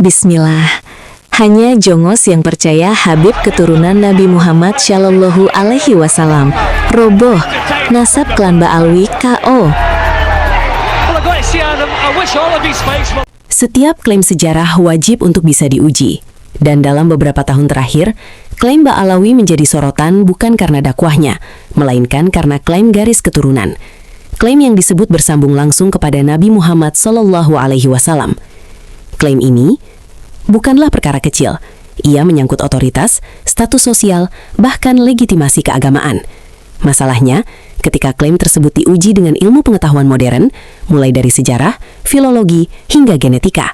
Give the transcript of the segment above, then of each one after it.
Bismillah. Hanya jongos yang percaya Habib keturunan Nabi Muhammad Shallallahu Alaihi Wasallam. Roboh, nasab klan Ba'alwi KO. Setiap klaim sejarah wajib untuk bisa diuji. Dan dalam beberapa tahun terakhir, klaim Ba'alawi menjadi sorotan bukan karena dakwahnya, melainkan karena klaim garis keturunan. Klaim yang disebut bersambung langsung kepada Nabi Muhammad Shallallahu Alaihi Wasallam. Klaim ini bukanlah perkara kecil. Ia menyangkut otoritas, status sosial, bahkan legitimasi keagamaan. Masalahnya, ketika klaim tersebut diuji dengan ilmu pengetahuan modern, mulai dari sejarah, filologi, hingga genetika.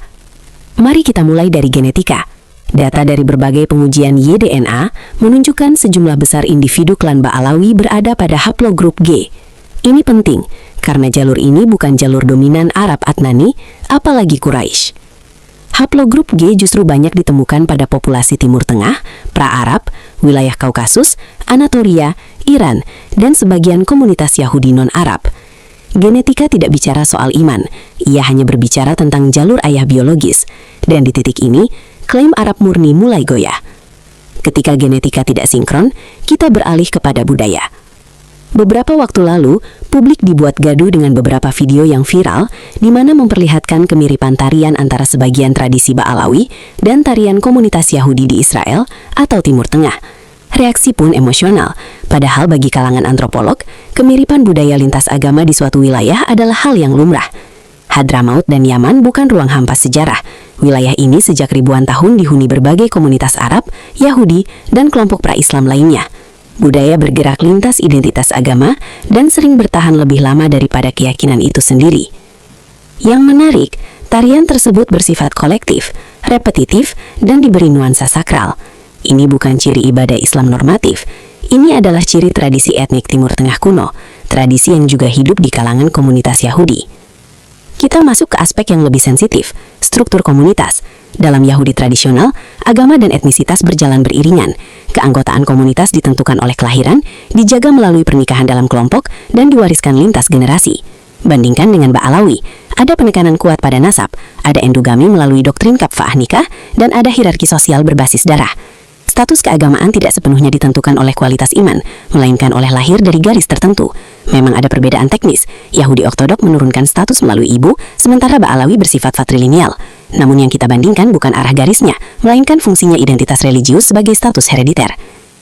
Mari kita mulai dari genetika. Data dari berbagai pengujian Y-DNA menunjukkan sejumlah besar individu klan Ba'alawi berada pada haplogrup G. Ini penting, karena jalur ini bukan jalur dominan Arab Adnani, apalagi Quraisy. Haplogrup G justru banyak ditemukan pada populasi Timur Tengah, pra-Arab, wilayah Kaukasus, Anatolia, Iran, dan sebagian komunitas Yahudi non-Arab. Genetika tidak bicara soal iman, ia hanya berbicara tentang jalur ayah biologis. Dan di titik ini, klaim Arab murni mulai goyah. Ketika genetika tidak sinkron, kita beralih kepada budaya. Beberapa waktu lalu, publik dibuat gaduh dengan beberapa video yang viral di mana memperlihatkan kemiripan tarian antara sebagian tradisi Ba'alawi dan tarian komunitas Yahudi di Israel atau Timur Tengah. Reaksi pun emosional, padahal bagi kalangan antropolog, kemiripan budaya lintas agama di suatu wilayah adalah hal yang lumrah. Hadramaut dan Yaman bukan ruang hampa sejarah. Wilayah ini sejak ribuan tahun dihuni berbagai komunitas Arab, Yahudi, dan kelompok pra-Islam lainnya. Budaya bergerak lintas identitas agama dan sering bertahan lebih lama daripada keyakinan itu sendiri. Yang menarik, tarian tersebut bersifat kolektif, repetitif, dan diberi nuansa sakral. Ini bukan ciri ibadah Islam normatif. Ini adalah ciri tradisi etnik Timur Tengah kuno, tradisi yang juga hidup di kalangan komunitas Yahudi. Kita masuk ke aspek yang lebih sensitif, struktur komunitas. Dalam Yahudi tradisional, agama dan etnisitas berjalan beriringan. Keanggotaan komunitas ditentukan oleh kelahiran, dijaga melalui pernikahan dalam kelompok, dan diwariskan lintas generasi. Bandingkan dengan Ba'alawi, ada penekanan kuat pada nasab, ada endogami melalui doktrin kafa'ah nikah, dan ada hierarki sosial berbasis darah. Status keagamaan tidak sepenuhnya ditentukan oleh kualitas iman, melainkan oleh lahir dari garis tertentu. Memang ada perbedaan teknis. Yahudi Ortodok menurunkan status melalui ibu, sementara Ba'alawi bersifat patrilineal. Namun yang kita bandingkan bukan arah garisnya, melainkan fungsinya identitas religius sebagai status herediter.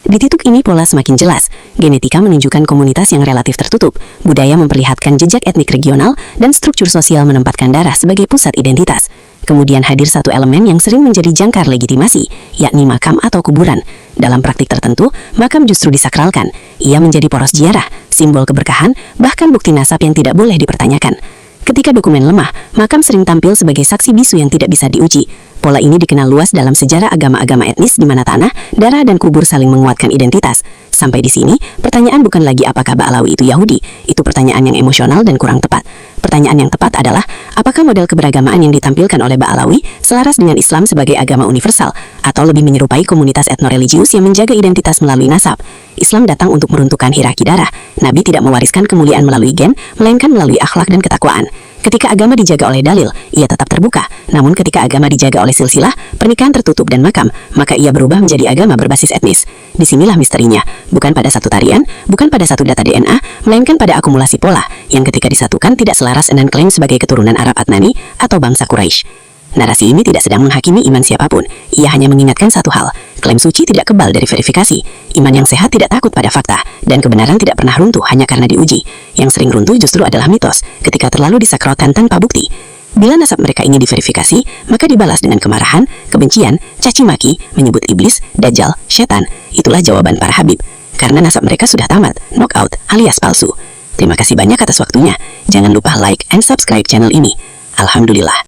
Di titik ini pola semakin jelas. Genetika menunjukkan komunitas yang relatif tertutup, budaya memperlihatkan jejak etnik regional, dan struktur sosial menempatkan darah sebagai pusat identitas. Kemudian hadir satu elemen yang sering menjadi jangkar legitimasi, yakni makam atau kuburan. Dalam praktik tertentu, makam justru disakralkan. Ia menjadi poros ziarah, simbol keberkahan, bahkan bukti nasab yang tidak boleh dipertanyakan. Ketika dokumen lemah, makam sering tampil sebagai saksi bisu yang tidak bisa diuji. Pola ini dikenal luas dalam sejarah agama-agama etnis di mana tanah, darah, dan kubur saling menguatkan identitas. Sampai di sini, pertanyaan bukan lagi apakah Ba'alawi itu Yahudi. Itu pertanyaan yang emosional dan kurang tepat. Pertanyaan yang tepat adalah, apakah model keberagamaan yang ditampilkan oleh Ba'alawi selaras dengan Islam sebagai agama universal, atau lebih menyerupai komunitas etnoreligius yang menjaga identitas melalui nasab? Islam datang untuk meruntuhkan hierarki darah. Nabi tidak mewariskan kemuliaan melalui gen, melainkan melalui akhlak dan ketakwaan. Ketika agama dijaga oleh dalil, ia tetap terbuka. Namun ketika agama dijaga oleh silsilah, pernikahan tertutup dan makam, maka ia berubah menjadi agama berbasis etnis. Disinilah misterinya, bukan pada satu tarian, bukan pada satu data DNA, melainkan pada akumulasi pola, yang ketika disatukan tidak selaras dengan klaim sebagai keturunan Arab Adnani atau bangsa Quraisy. Narasi ini tidak sedang menghakimi iman siapapun, ia hanya mengingatkan satu hal, klaim suci tidak kebal dari verifikasi, iman yang sehat tidak takut pada fakta, dan kebenaran tidak pernah runtuh hanya karena diuji. Yang sering runtuh justru adalah mitos, ketika terlalu disakralkan tanpa bukti. Bila nasab mereka ingin diverifikasi, maka dibalas dengan kemarahan, kebencian, caci maki, menyebut iblis, dajjal, setan. Itulah jawaban para Habib, karena nasab mereka sudah tamat, knockout, alias palsu. Terima kasih banyak atas waktunya. Jangan lupa like and subscribe channel ini. Alhamdulillah.